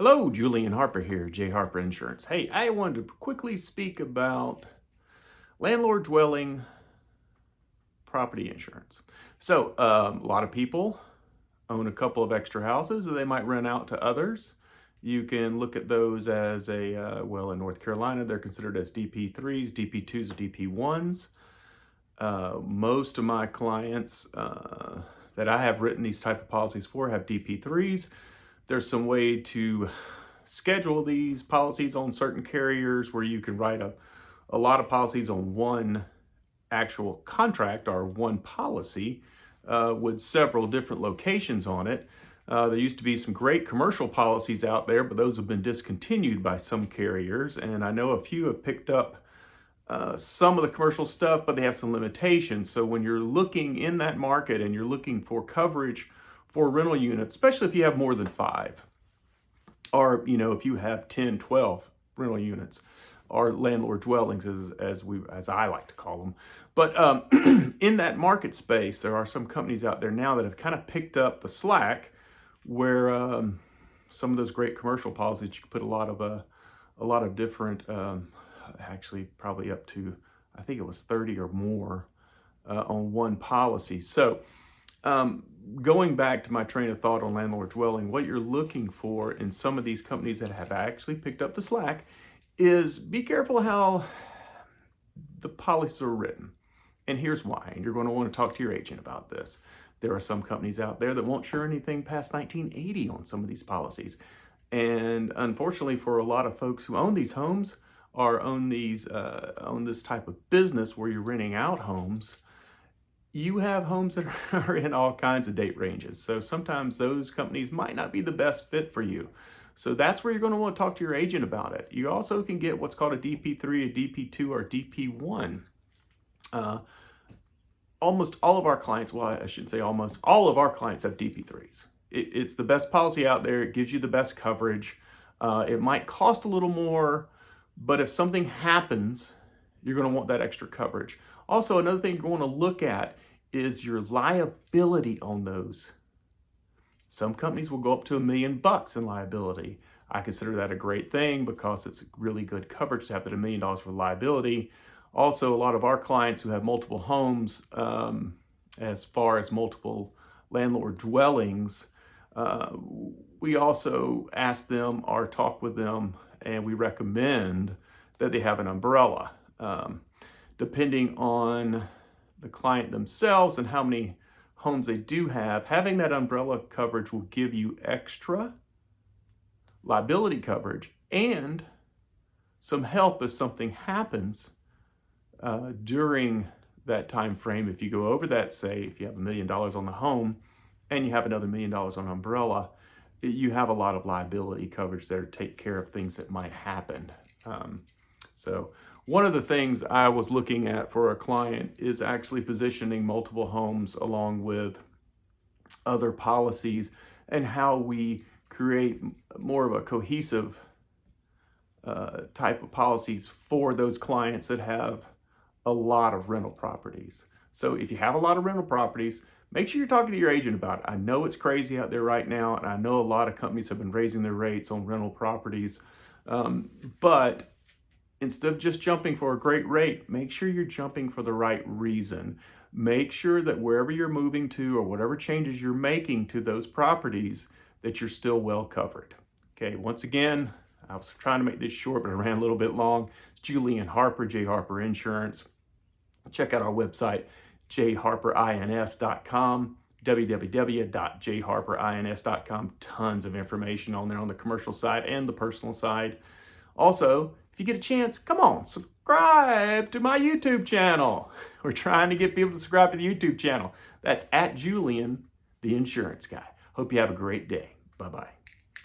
Hello, Julian Harper here, J. Harper Insurance. Hey, I wanted to quickly speak about landlord dwelling property insurance. A lot of people own a couple of extra houses that they might rent out to others. You can look at those as in North Carolina, they're considered as DP3s, DP2s, or DP1s. Most of my clients that I have written these type of policies for have DP3s. There's some way to schedule these policies on certain carriers where you can write a lot of policies on one actual contract or one policy with several different locations on it. There used to be some great commercial policies out there, but those have been discontinued by some carriers. And I know a few have picked up some of the commercial stuff, but they have some limitations. So when you're looking in that market and you're looking for coverage for rental units, especially if you have more than 5, or if you have 10, 12 rental units, or landlord dwellings as I like to call them. But in that market space, there are some companies out there now that have kind of picked up the slack, where some of those great commercial policies, you can put a lot of different, actually probably up to, I think it was 30 or more on one policy. So going back to my train of thought on landlord dwelling, what you're looking for in some of these companies that have actually picked up the slack is be careful how the policies are written. And here's why. And you're going to want to talk to your agent about this. There are some companies out there that won't insure anything past 1980 on some of these policies. And unfortunately, for a lot of folks who own these homes or own this type of business where you're renting out homes, you have homes that are in all kinds of date ranges. So sometimes those companies might not be the best fit for you. So that's where you're going to want to talk to your agent about it. You also can get what's called a DP3, a DP2, or DP1. Almost all of our clients, well, I shouldn't say almost, all of our clients have DP3s. It's the best policy out there. It gives you the best coverage. It might cost a little more, but if something happens, you're going to want that extra coverage. Also, another thing you're going to look at is your liability on those. Some companies will go up to $1 million in liability. I consider that a great thing because it's really good coverage to have that $1 million for liability. Also, a lot of our clients who have multiple homes, as far as multiple landlord dwellings, we also ask them or talk with them, and we recommend that they have an umbrella. Depending on the client themselves and how many homes they do have, having that umbrella coverage will give you extra liability coverage and some help if something happens during that time frame. If you go over that, say if you have $1 million on the home and you have another $1 million on umbrella, you have a lot of liability coverage there to take care of things that might happen. So one of the things I was looking at for a client is actually positioning multiple homes along with other policies and how we create more of a cohesive type of policies for those clients that have a lot of rental properties. So if you have a lot of rental properties, make sure you're talking to your agent about it. I know it's crazy out there right now, and I know a lot of companies have been raising their rates on rental properties, but instead of just jumping for a great rate, make sure you're jumping for the right reason. Make sure that wherever you're moving to or whatever changes you're making to those properties, that you're still well covered. Okay, once again, I was trying to make this short, but I ran a little bit long. It's Julian Harper, J. Harper Insurance. Check out our website, jharperins.com, www.jharperins.com. Tons of information on there on the commercial side and the personal side. Also, if you get a chance, come on, subscribe to my YouTube channel. We're trying to get people to subscribe to the YouTube channel. That's @Julian, the insurance guy. Hope you have a great day. Bye-bye.